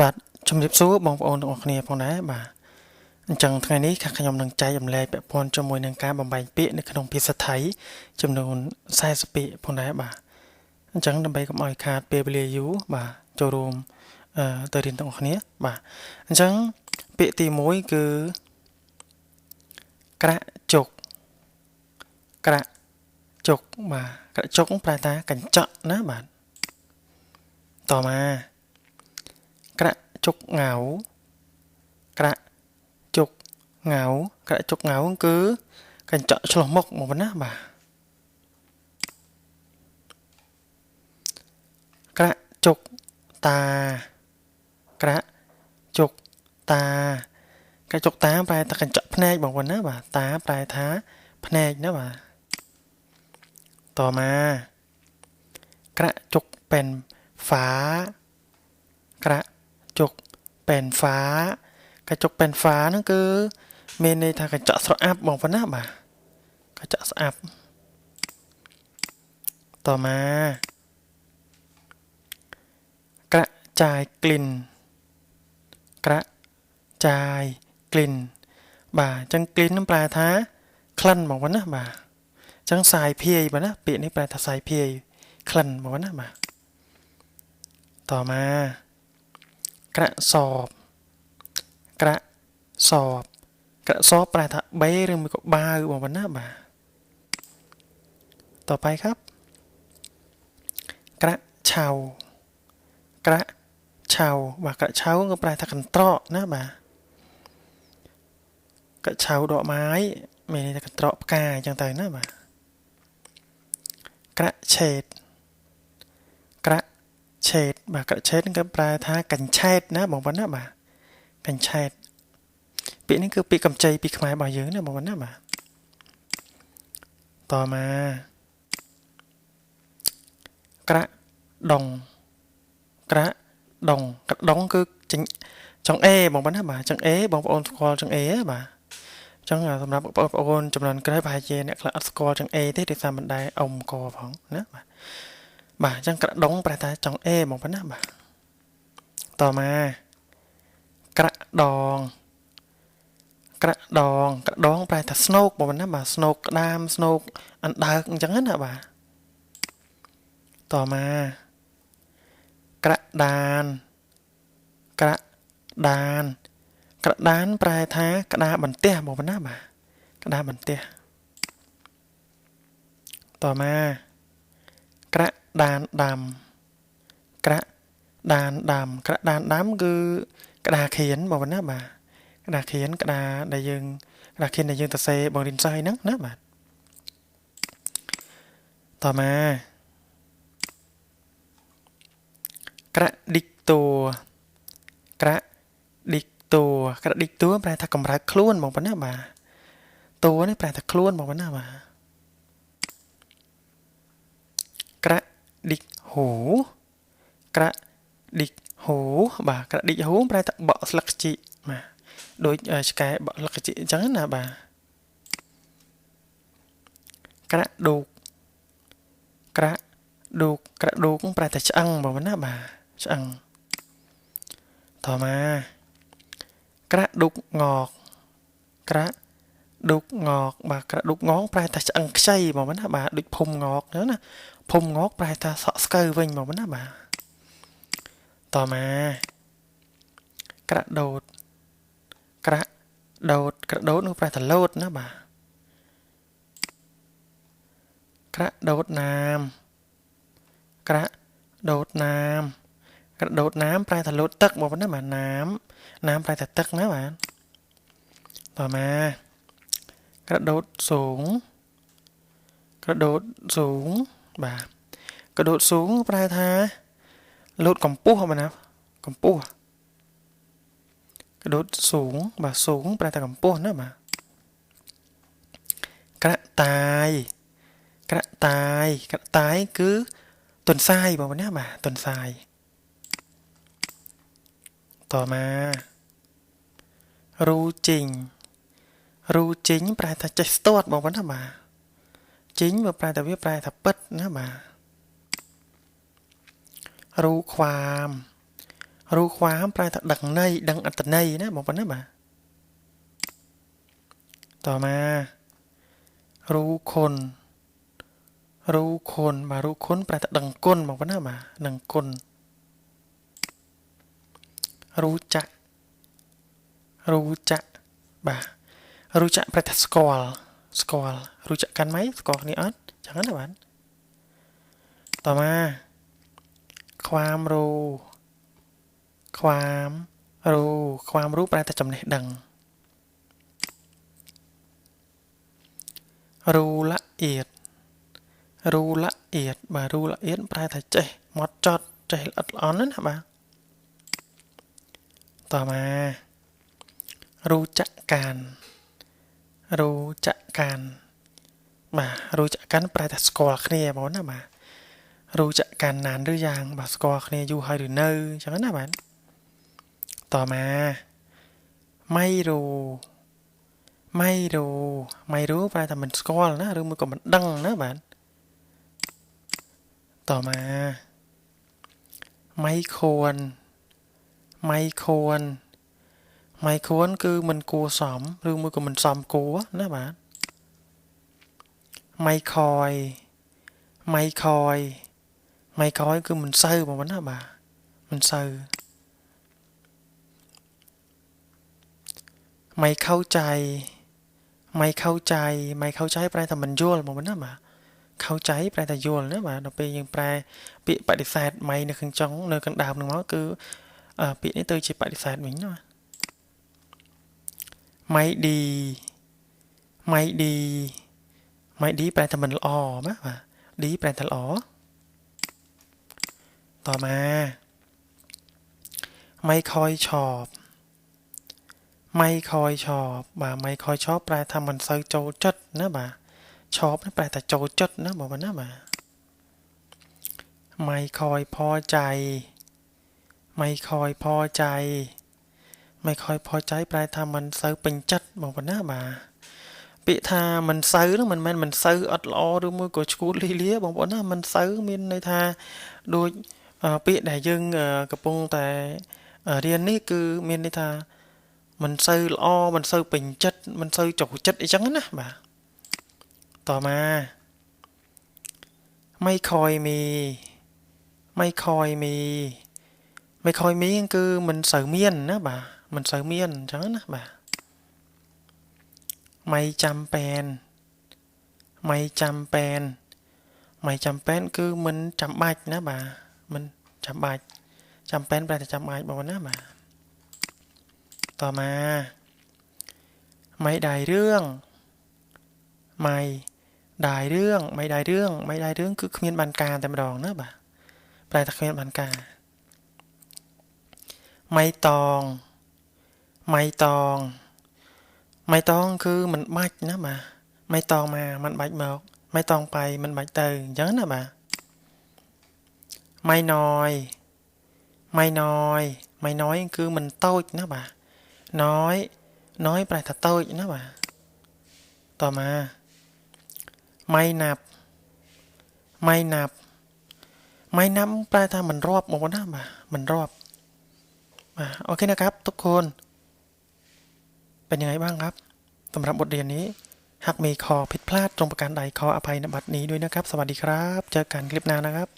បាទជំរាបសួរបងប្អូនទាំងអស់គ្នាផងដែរបាទអញ្ចឹងថ្ងៃនេះខ្ញុំនឹងចែករំលែកពាក់ព័ន្ធជាមួយនឹងការបំបែកពាក្យនៅក្នុងភាសាថៃចំនួន40ពាក្យផងដែរបាទអញ្ចឹងដើម្បីកុំឲ្យខាតពេលវេលាយូរបាទចូលរួមទៅរៀនទាំងអស់គ្នាបាទអញ្ចឹងពាក្យទី1គឺក្រាក់ជុកក្រាក់ជុកបាទក្រាក់ជុកប្រែថាកញ្ចក់ណាបាទតមកក្រាក់ជុកងៅក្រាក់ជុកងៅក្រាក់ជុកងៅគឺកញ្ចក់ឆ្លុះមុខមកណាបាទក្រាក់ជុកតាក្រាក់ជុកតាក្រាក់ជុកតាប្រែថាកញ្ចក់ភ្នែកបងប្អូនណាបាទតាប្រែថាភ្នែកណាបាទតមកក្រាក់ជុកពេនฝาក្រាក់ជុកពេនฝาក្រាក់ជុកពេនฝาហ្នឹងគឺមានន័យថាកញ្ចក់ស្រអាប់បងប្អូនណាបាទកញ្ចក់ស្អាប់តមកក្រាក់ចាយក្លិនក្រាក់ចាយក្លិនបាទអញ្ចឹងក្លិនហ្នឹងប្រែថាក្លិនបងប្អូនណាបាទអញ្ចឹងសាយភាយបាទណាពាក្យនេះប្រែថាសាយភាយក្លិនបងប្អូនណាបាទតមកក្រាក់សបក្រាក់សបក្រាក់សបប្រែថាបេឬមួយក៏បាវបងប្អូនណាបាទต่อไปครับក្រាក់ឆៅក្រាក់ឆៅបាទក្រាក់ឆៅគឺប្រែថាកន្ត្រកណាបាទក្រាក់ឆៅដកไม้មានន័យថាកន្ត្រកផ្កាអញ្ចឹងទៅណាបាទក្រាក់ឆេតក្រាក់ឆេតបាទក្រាក់ឆេតគឺប្រែថាកញ្ឆែតណាបងប្អូនណាបាទកញ្ឆែតពាក្យនេះគឺពាក្យកម្ចីពីខ្មែររបស់យើងណាបងប្អូនណាបាទតមកក្រាក់ដងក្រាក់ដងក្រាក់ដងគឺចង្អេបងប្អូនណាបាទចង្អេបងប្អូនស្គាល់ចង្អេបាទអញ្ចឹងសម្រាប់បងប្អូនចំនួនក្រោយប្រហែលជាអ្នកខ្លះអត់ស្គាល់ចង្អេទេដោយសារមិនដែរអ៊ំកផងណាបាទបាទអញ្ចឹងក្រាក់ដងប្រែថាចង្អេបងប្អូនណាបាទតមកក្រាក់ដងក្រាក់ដងក្រាក់ដងប្រែថាស្នូកបងប្អូនណាបាទស្នូកក្តាមស្នូកអណ្ដើកអញ្ចឹងណាបាទតមកក្រាក់ដានក្រាក់ដានក្រាក់ដានប្រែថាក្តារបន្ទះបងប្អូនណាបាទក្តារបន្ទះតមកក្រាក់ដានដាំក្រាក់ដានដាំក្រាក់ដានដាំគឺក្តារខៀនបងប្អូនណាបាទក្តារខៀនក្តារដែលយើងក្តារខៀនដែលយើងសរសេរបង្រៀនសិស្សហ្នឹងណាបាទតមកក្រាក់ឌីកតួក្រាក់ឌីកតួក្រាក់ឌីកតួប្រែថាកម្រើកខ្លួនបងប្អូនណាបាទតួនេះប្រែថាខ្លួនបងប្អូនណាបាទក្រាក់ឌីកហូក្រាក់ឌីកហូបាទក្រាក់ឌីកហូប្រែថាបក់ស្លឹកជីកបាទដូចឆ្កែបក់ស្លឹកជីកអញ្ចឹងណាបាទក្រាក់ដូកក្រាក់ដូកក្រាក់ដូកប្រែថាឆ្អឹងបងប្អូនណាបាទឆ្អឹងតមកក្រាក់ដូកងកក្រាក់ដូកងកបាទក្រាក់ដូកងកប្រែថាឆ្អឹងខ្ចីបងប្អូនណាបាទដូចភុំងកអញ្ចឹងណាភុំងកប្រែថាសក់ស្កូវវិញបងប្អូនណាបាទតមកក្រាក់ដូតក្រាក់ដូតក្រាក់ដូតនោះប្រែថាលោតណាបាទក្រាក់ដូតណាមក្រាក់ដូតណាមក្រាក់ដូតណាមប្រែថាលោតទឹកបងប្អូនណាបាទណាមប្រែថាទឹកណាបាទតមកក្រាក់ដូតสูงក្រាក់ដូតสูงបាទក្រាក់ដូតสูงប្រែថាលោតកម្ពស់បងប្អូនណាកម្ពស់ក្រាក់ដូតสูงបាទสูงប្រែថាកម្ពស់ណាបាទក្រាក់តាយក្រាក់តាយក្រាក់តាយគឺទន្សាយបងប្អូនណាបាទទន្សាយតមករូជីងរូជីងប្រែថាចេះស្ទាត់បងប្អូនណាបាទជីងវាប្រែថាពិតណាបាទរូខ្វាម รู้ความแปลថាដឹងន័យដឹងអត្ថន័យណាបងប្អូនណាបាទต่อมารู้คนรู้คนបាទรู้คนแปลថាដឹងគុណបងប្អូនណាបាទដឹងគុណรู้จักรู้จักបាទรู้จักแปลថាស្គាល់ស្គាល់รู้จักกันไหมស្គាល់គ្នាអត់ចឹងណាបាទต่อมาความรู้ความรู้ความรู้แปลថាចំណេះដឹងรู้ละเอียดรู้ละเอียดបាទรู้ละเอียดแปลថាចេះម៉ត់ចត់ចេះល្អិតល្អន់ណាបាទต่อมารู้จักกันรู้จักกันបាទรู้จักกันแปลថាស្គាល់គ្នាបងណាបាទรู้จักกันนานหรือยังបាទស្គាល់គ្នាយូរហើយឬនៅចឹងណាបាទต่อมาไม่รู้ไม่รู้ไม่รู้แปลថាមិនស្គាល់ណាឬមួយក៏មិនដឹងណាបាទต่อมาไม่ควรไม่ควรไม่ควรគឺមិនគួរសមឬមួយក៏មិនសមគួរណាបាទไม่คอยไม่คอยไม่คอยគឺមិនសូវបងប្អូនណាបាទមិនសូវไม่เข้าใจไม่เข้าใจไม่เข้าใจแปลថាមិនយល់បងប្អូនណាបាទเข้าใจแปลថាយល់ណាបាទដល់ពេលយើងប្រែពាក្យបដិសេធមិននៅខាងចុងនៅខាងដើមនឹងមកគឺពាក្យនេះទៅជាបដិសេធវិញណាไม่ดีไม่ดีไม่ดีแปลថាមិនល្អណាបាទดีแปลថាល្អต่อมาไม่ค่อยชอบไม่ค่อยชอบបាទไม่ค่อยชอบแปลថាមិនសូវចូលចិត្តណាបាទชอบแปลថាចូលចិត្តណាបងប្អូនណាបាទไม่ค่อยพอใจไม่ค่อยพอใจไม่ค่อยพอใจแปลថាមិនសូវពេញចិត្តបងប្អូនណាបាទពាក្យថាមិនសូវនោះមិនមែនមិនសូវអត់ល្អឬមួយក៏ឈួតលីលាបងប្អូនណាមិនសូវមានន័យថាដូចពាក្យដែលយើងកំពុងតែរៀននេះគឺមានន័យថាមិនសូវល្អមិនសូវពេញចិត្តមិនសូវចូលចិត្តអីចឹងណាបាទต่อมาไม่ค่อยมีไม่ค่อยมีไม่ค่อยมีគឺមិនសូវមានណាបាទមិនសូវមានអញ្ចឹងណាបាទไม่จำเป็นไม่จำเป็นไม่จำเป็นគឺមិនចាំបាច់ណាបាទមិនចាំបាច់ចាំเป็นแปลថាចាំបាច់បងប្អូនណាបាទต่อมาไม่ได้เรื่องไม่ได้เรื่องไม่ได้เรื่องไม่ได้เรื่องគឺគ្មានបានការតែម្ដងណាបាទแปลថាគ្មានបានការไม่ตองไม่ตองไม่ตองគឺមិនបាច់ណាបាទไม่ตองមកមិនបាច់មកไม่ตองไปមិនបាច់ទៅអញ្ចឹងណាបាទไม่น้อยไม่น้อยไม่น้อยគឺមិនតូចណាបាទน้อยน้อยแปลថាតូចណាបាទต่อมาไม่นับไม่นับไม่นับแปลថាមិនរាប់បងប្អូនណាបាទមិនរាប់បាទអូខេนะครับทุกคนเป็นยังไงบ้างครับสำหรับบทเรียนนี้หากมีข้อผิดพลาดตรงประการใดขออภัยณบัดนี้ด้วยนะครับสวัสดีครับเจอกันคลิปหน้านะครับ